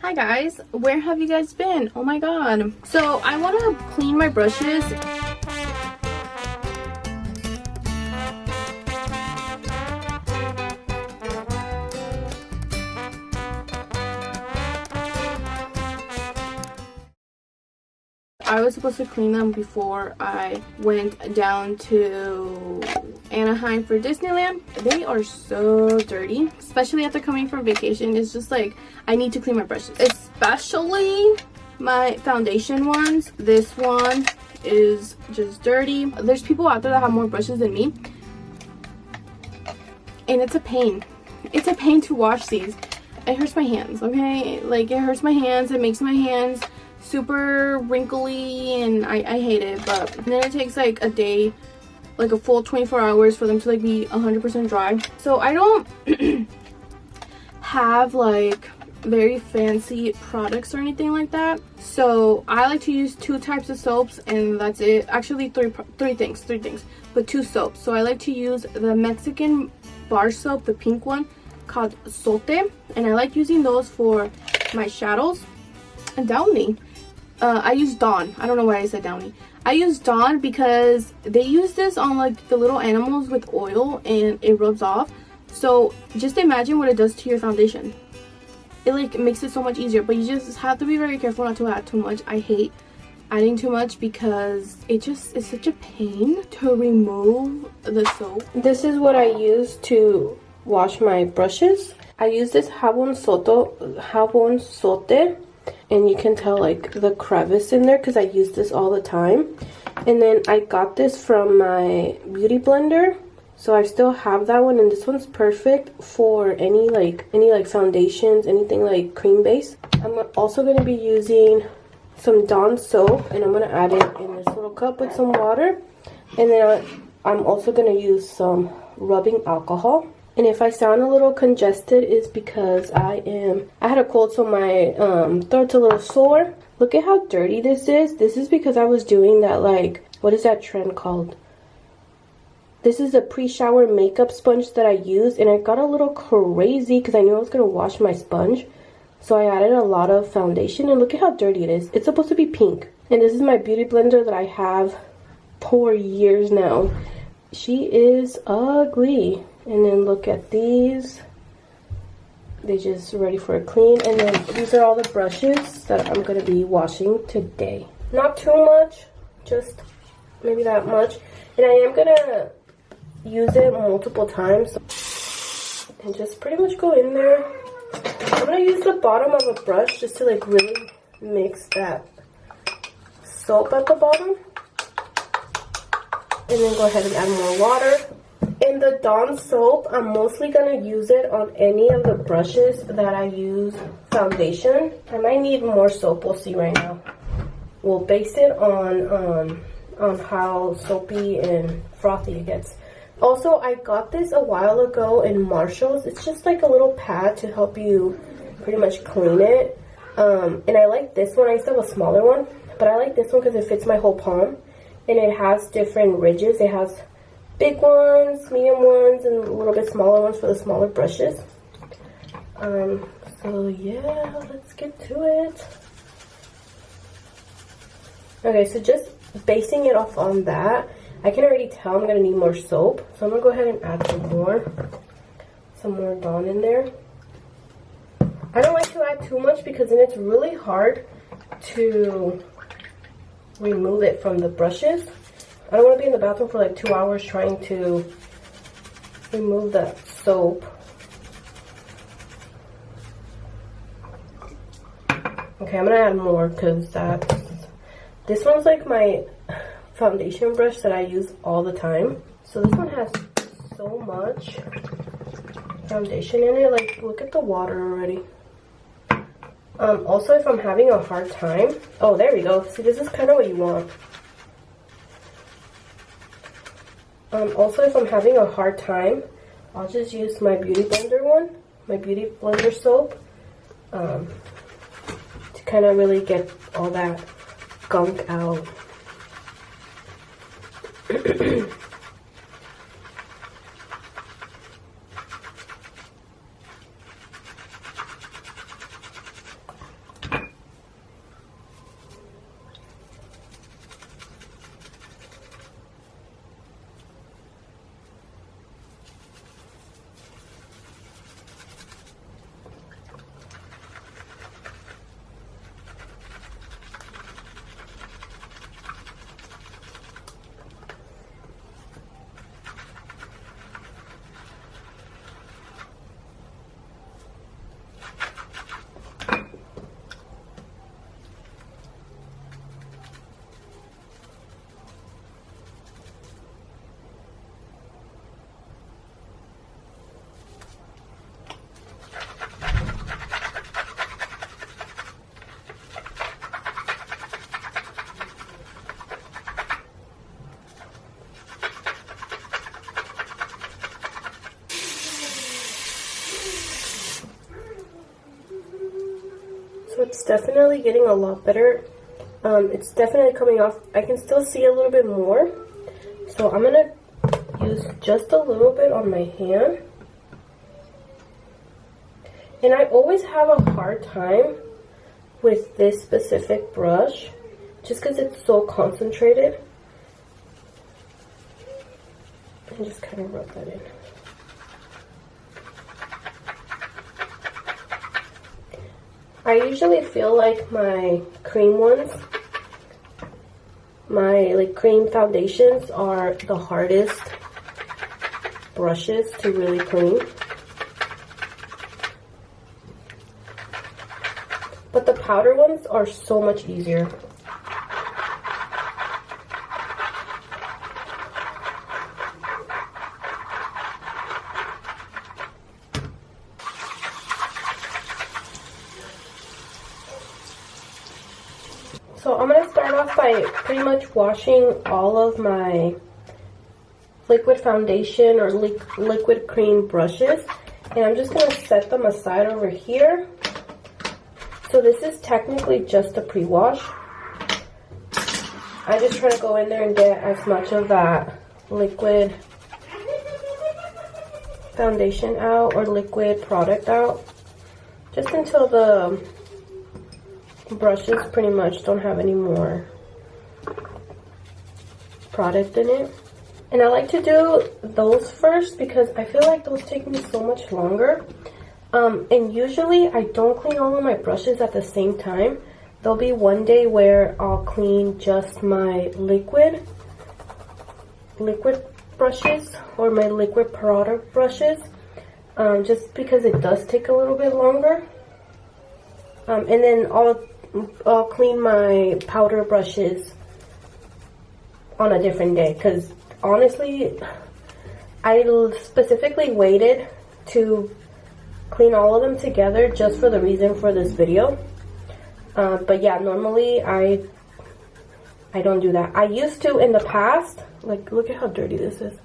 Hi guys, where have you guys been? Oh my god. So I want to clean my brushes. I was supposed to clean them before I went down to Anaheim for Disneyland. They are so dirty, especially after coming from vacation. It's just like I need to clean my brushes, especially my foundation ones. This one is just dirty. There's people out there that have more brushes than me, and it's a pain. It's a pain to wash these. It hurts my hands, okay? Like, it hurts my hands. It makes my hands super wrinkly, and I hate it. But then it takes like a day, like a full 24 hours for them to like be 100% dry. So I don't have like very fancy products or anything like that. So I like to use 2 types of soaps, and that's it. Actually three things, but 2 soaps. So I like to use the Mexican bar soap, the pink one called Sote, and I like using those for my shadows. And Downy, I use Dawn. I don't know why I said Downy. I use Dawn because they use this on like the little animals with oil, and it rubs off. So just imagine what it does to your foundation. It like makes it so much easier, but you just have to be very careful not to add too much. I hate adding too much because it just is such a pain to remove the soap. This is what I use to wash my brushes. I use this Jabon Sote, and you can tell like the crevice in there because I use this all the time. And then I got this from my beauty blender, so I still have that one, and this one's perfect for any like foundations, anything like cream base. I'm also going to be using some Dawn soap, and I'm going to add it in this little cup with some water. And then I'm also going to use some rubbing alcohol. And if I sound a little congested, it's because I had a cold, so my throat's a little sore. Look at how dirty this is. This is because I was doing that, like, what is that trend called? This is a pre-shower makeup sponge that I use, and I got a little crazy because I knew I was going to wash my sponge. So I added a lot of foundation, and look at how dirty it is. It's supposed to be pink. And this is my beauty blender that I have for years now. She is ugly. And then look at these. They're just ready for a clean. And then these are all the brushes that I'm going to be washing today. Not too much, just maybe that much. And I am going to use it multiple times. And just pretty much go in there. I'm going to use the bottom of a brush just to like really mix that soap at the bottom. And then go ahead and add more water. In the Dawn soap, I'm mostly going to use it on any of the brushes that I use foundation. I might need more soap, we'll see right now. We'll base it on how soapy and frothy it gets. Also, I got this a while ago in Marshall's. It's just like a little pad to help you pretty much clean it. And I like this one. I used to have a smaller one, but I like this one because it fits my whole palm. And it has different ridges. It has big ones, medium ones, and a little bit smaller ones for the smaller brushes. So yeah, let's get to it. Okay, so just basing it off on that, I can already tell I'm gonna need more soap. So I'm gonna go ahead and add some more Dawn in there. I don't like to add too much because then it's really hard to remove it from the brushes. I don't want to be in the bathroom for like 2 hours trying to remove that soap. Okay, I'm going to add more because this one's like my foundation brush that I use all the time. So this one has so much foundation in it. Like, look at the water already. Also, if I'm having a hard time, oh, there we go. See, this is kind of what you want. Also, if I'm having a hard time, I'll just use my beauty blender one, my beauty blender soap, to kind of really get all that gunk out. So it's definitely getting a lot better. It's definitely coming off. I can still see a little bit more. So I'm gonna use just a little bit on my hand. And I always have a hard time with this specific brush just because it's so concentrated. And just kind of rub that in. I usually feel like my cream ones, my like cream foundations are the hardest brushes to really clean. But the powder ones are so much easier. So I'm going to start off by pretty much washing all of my liquid foundation or liquid cream brushes. And I'm just going to set them aside over here. So this is technically just a pre-wash. I just try to go in there and get as much of that liquid foundation out or liquid product out. Just until the brushes pretty much don't have any more product in it. And I like to do those first because I feel like those take me so much longer. And usually I don't clean all of my brushes at the same time. There'll be one day where I'll clean just my liquid brushes or my liquid product brushes, just because it does take a little bit longer. And then I'll clean my powder brushes on a different day, because honestly I specifically waited to clean all of them together just for the reason for this video. But yeah, normally I don't do that. I used to in the past. Like, look at how dirty this is.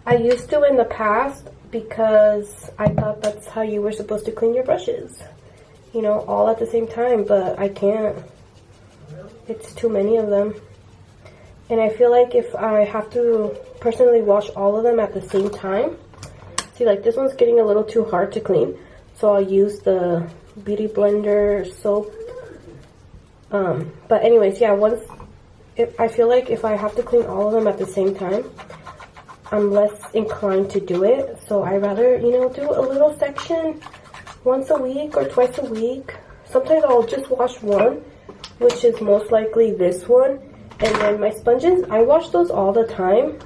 I used to in the past because I thought that's how you were supposed to clean your brushes, you know, all at the same time, but I can't. It's too many of them. And I feel like if I have to personally wash all of them at the same time, see, like this one's getting a little too hard to clean, so I'll use the Beauty Blender soap. But anyways, yeah, I feel like if I have to clean all of them at the same time, I'm less inclined to do it. So I rather, you know, do a little section once a week or twice a week. Sometimes I'll just wash one, which is most likely this one. And then my sponges, I wash those all the time.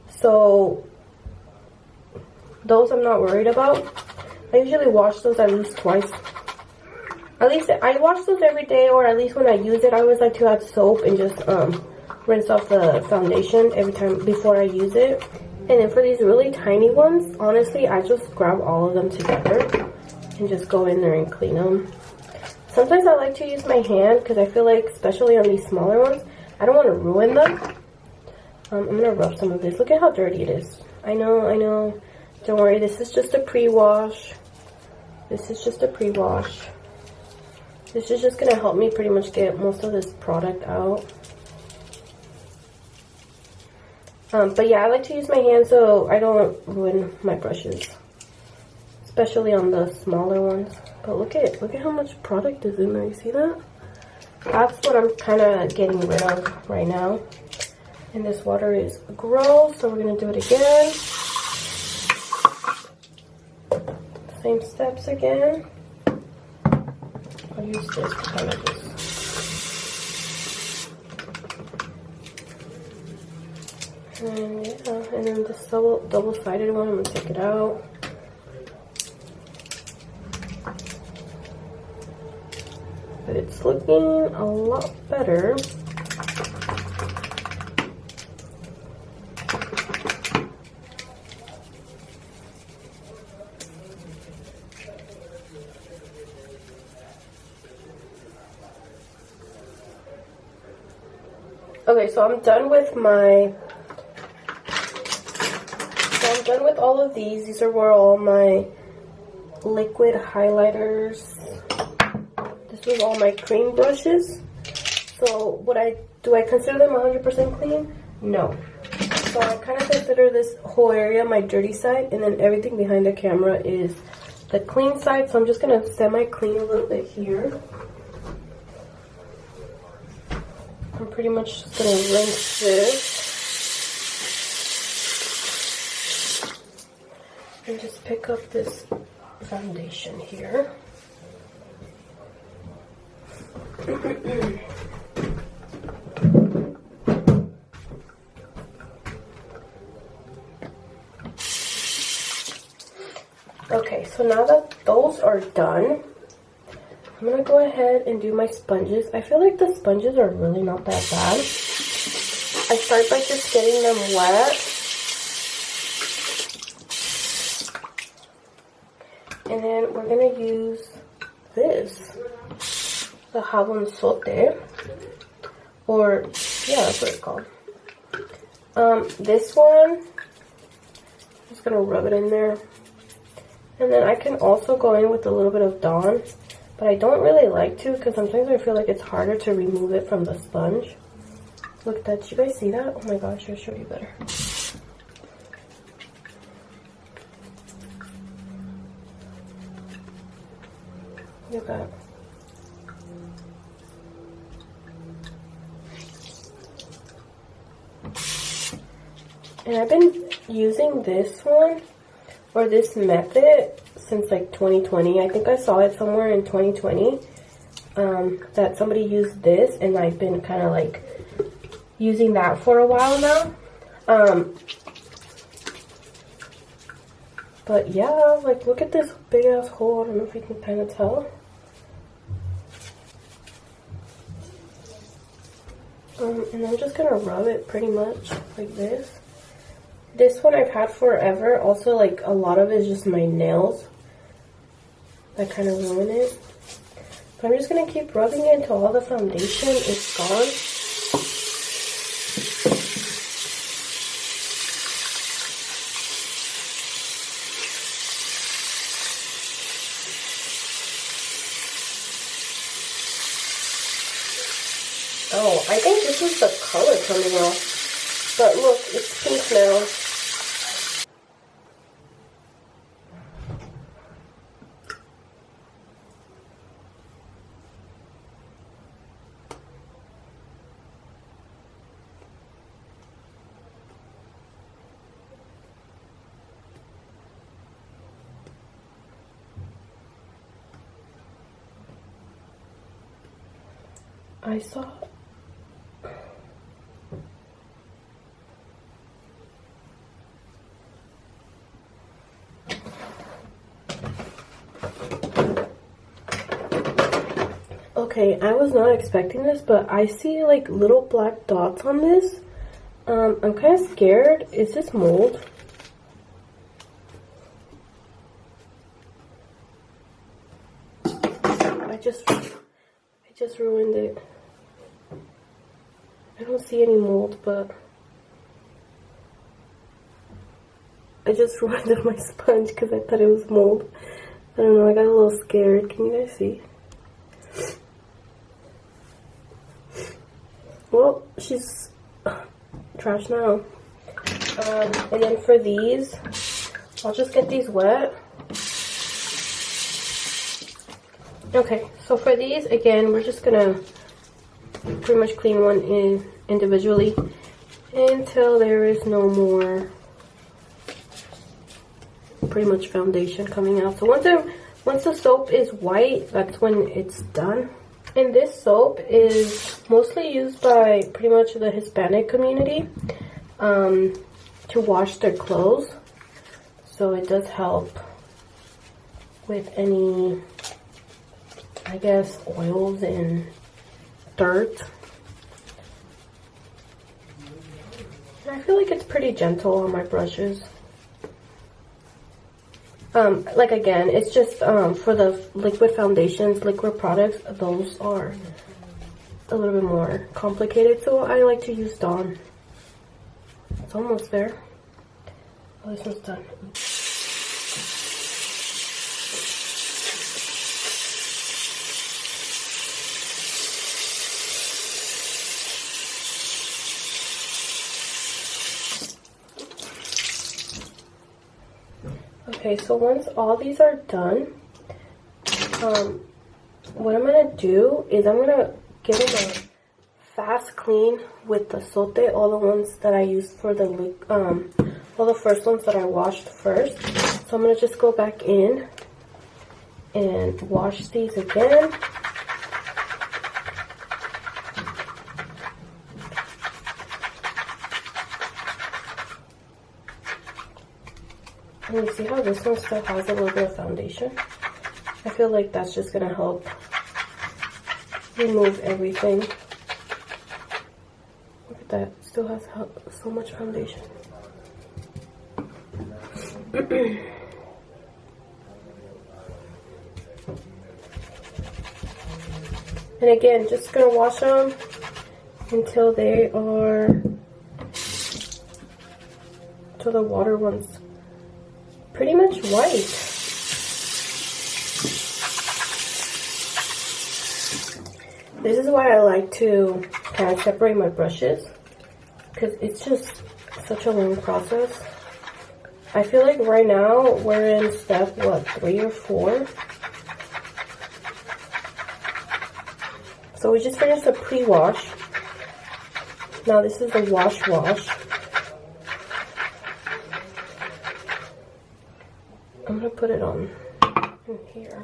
So those I'm not worried about. I usually wash those at least twice. At least I wash those every day, or at least when I use it, I always like to add soap and just rinse off the foundation every time before I use it. And then for these really tiny ones, honestly, I just grab all of them together and just go in there and clean them. Sometimes I like to use my hand because I feel like, especially on these smaller ones, I don't want to ruin them. I'm going to rub some of this. Look at how dirty it is. I know. Don't worry, this is just a pre-wash. This is just a pre-wash. This is just going to help me pretty much get most of this product out. But yeah, I like to use my hand so I don't ruin my brushes, especially on the smaller ones. But look at how much product is in there. You see that? That's what I'm kind of getting rid of right now. And this water is gross, so we're going to do it again. Same steps again. I'll use this to kind of just... And yeah, and then this double-sided one, I'm going to take it out. But it's looking a lot better. Okay, so I'm done with all of these. These are where all my liquid highlighters, this this was all my cream brushes. So do I consider them 100% clean? No. So I kind of consider this whole area my dirty side, and then everything behind the camera is the clean side. So I'm just going to semi-clean a little bit here. I'm pretty much just going to rinse this. And just pick up this foundation here. Okay, so now that those are done, I'm gonna go ahead and do my sponges. I feel like the sponges are really not that bad. I start by just getting them wet. And then we're gonna use this, the jabón sote, or yeah, that's what it's called. This one, I'm just gonna rub it in there. And then I can also go in with a little bit of Dawn, but I don't really like to because sometimes I feel like it's harder to remove it from the sponge. Look at that, did you guys see that? Oh my gosh, I'll show you better. Look at that. And I've been using this one, or this method, since like 2020. I think I saw it somewhere in 2020, that somebody used this, and I've been kind of like using that for a while now. But yeah, like look at this big ass hole. I don't know if you can kind of tell. And I'm just gonna rub it pretty much like this. This one I've had forever. Also, like a lot of it is just my nails that kind of ruin it. But I'm just gonna keep rubbing it until all the foundation is gone. Oh, I think this is the color coming off. But look, it's pink now. I saw. Okay, I was not expecting this, but I see like little black dots on this. I'm kind of scared. Is this mold? I just ruined it. I don't see any mold, but I just ruined my sponge because I thought it was mold. I don't know, I got a little scared. Can you guys see? Well, she's trash now. And then for these, I'll just get these wet. Okay, so for these, again, we're just gonna pretty much clean one individually until there is no more pretty much foundation coming out. So once the soap is white, that's when it's done. And this soap is mostly used by pretty much the Hispanic community to wash their clothes. So it does help with any, I guess, oils and dirt. And I feel like it's pretty gentle on my brushes. Like again, it's just for the liquid foundations, liquid products, those are a little bit more complicated, so I like to use Dawn. It's almost there. Oh, this one's done. Okay, so once all these are done, what I'm gonna do is I'm gonna give them a fast clean with the sote, all the ones that I used for the all the first ones that I washed first. So I'm gonna just go back in and wash these again. And you see how this one still has a little bit of foundation? I feel like that's just gonna help remove everything. Look at that, it still has so much foundation. And again, just gonna wash them until they are, until the water runs pretty much white. This is why I like to kind of separate my brushes, because it's just such a long process. I feel like right now we're in step, what, 3 or 4? So we just finished the pre-wash. Now this is the wash. I'm gonna put it on in here.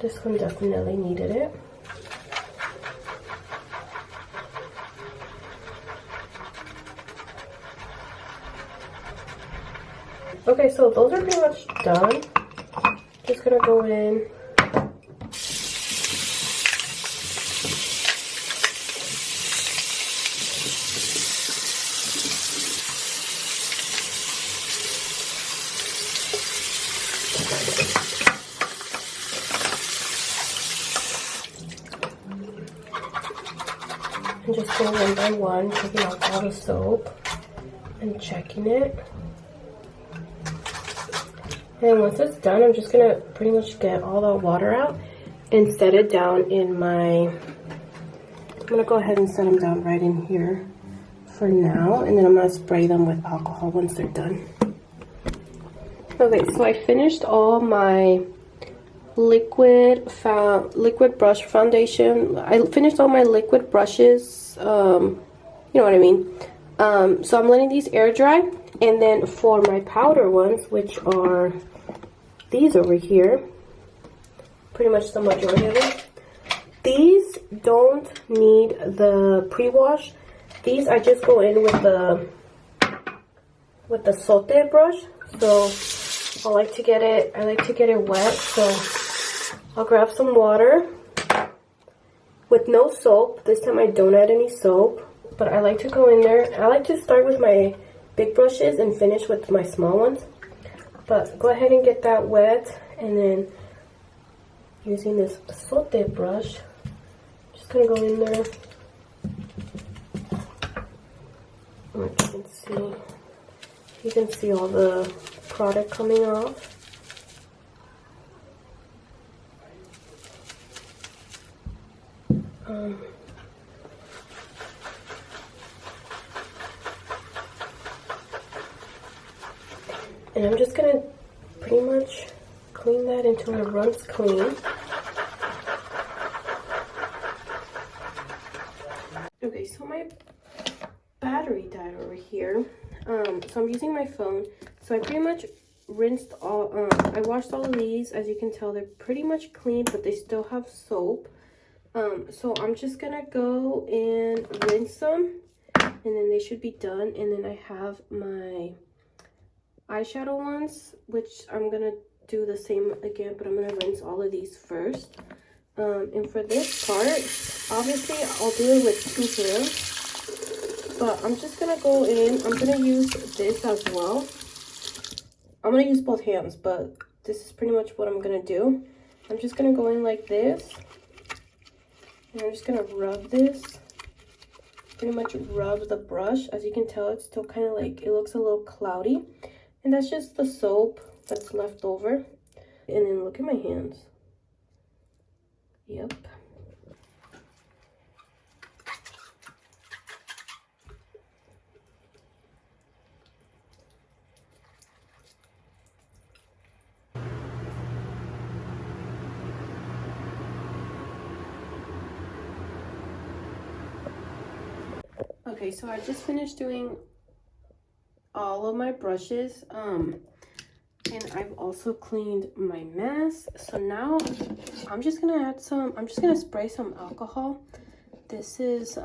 This one definitely needed it. Okay, so those are pretty much done. Just gonna go in. And just go one by one, taking out all the soap and checking it. And once it's done, I'm just gonna pretty much get all the water out and set it down in my, I'm gonna go ahead and set them down right in here for now, and then I'm gonna spray them with alcohol once they're done. Okay, so I finished all my liquid brush foundation. I finished all my liquid brushes, you know what I mean. So I'm letting these air dry, and then for my powder ones, which are these over here, pretty much the majority of it, these don't need the pre-wash. These I just go in with the sote brush. So I like to get it wet. So I'll grab some water with no soap. This time I don't add any soap, but I like to go in there. I like to start with my big brushes and finish with my small ones. But go ahead and get that wet, and then using this sote brush, just gonna go in there. Like you can see all the product coming off. And I'm just gonna pretty much clean that until it runs clean. Okay, so my battery died over here. So I'm using my phone. So I pretty much rinsed all, I washed all of these. As you can tell, they're pretty much clean, but they still have soap. So I'm just gonna go and rinse them, and then they should be done. And then I have my eyeshadow ones, which I'm gonna do the same again, but I'm gonna rinse all of these first. And for this part, obviously I'll do it with 2 hands, but I'm just gonna go in. I'm gonna use this as well. I'm gonna use both hands, but this is pretty much what I'm gonna do. I'm just gonna go in like this, and I'm just gonna rub this, pretty much rub the brush. As you can tell, it's still kind of like, it looks a little cloudy. And that's just the soap that's left over. And then look at my hands. Yep. Okay, so I just finished doing all of my brushes, and I've also cleaned my mess. So now I'm just gonna spray some alcohol. This is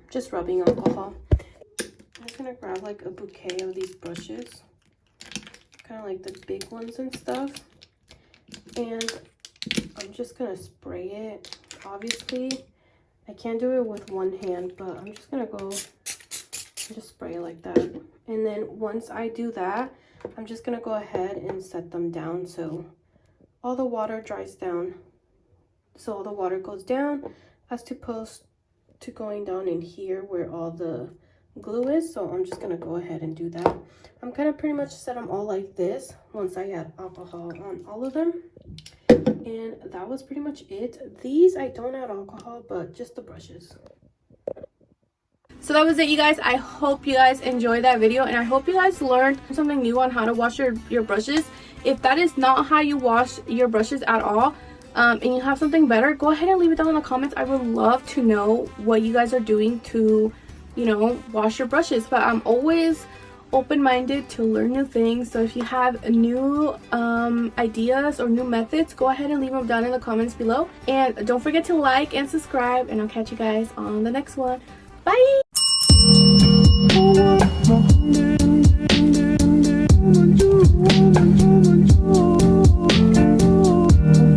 just rubbing alcohol. I'm just gonna grab like a bouquet of these brushes, kind of like the big ones and stuff, and I'm just gonna spray it. Obviously I can't do it with one hand, but I'm just gonna go and just spray it like that. And then once I do that, I'm just gonna go ahead and set them down so all the water dries down. So all the water goes down as opposed to going down in here where all the glue is. So I'm just gonna go ahead and do that. I'm gonna pretty much set them all like this once I add alcohol on all of them. And that was pretty much it. These I don't add alcohol, but just the brushes. So that was it, you guys. I hope you guys enjoyed that video, and I hope you guys learned something new on how to wash your brushes. If that is not how you wash your brushes at all, and you have something better, go ahead and leave it down in the comments. I would love to know what you guys are doing to, you know, wash your brushes. But I'm always open-minded to learn new things. So if you have new ideas or new methods, go ahead and leave them down in the comments below. And don't forget to like and subscribe, and I'll catch you guys on the next one. Bye!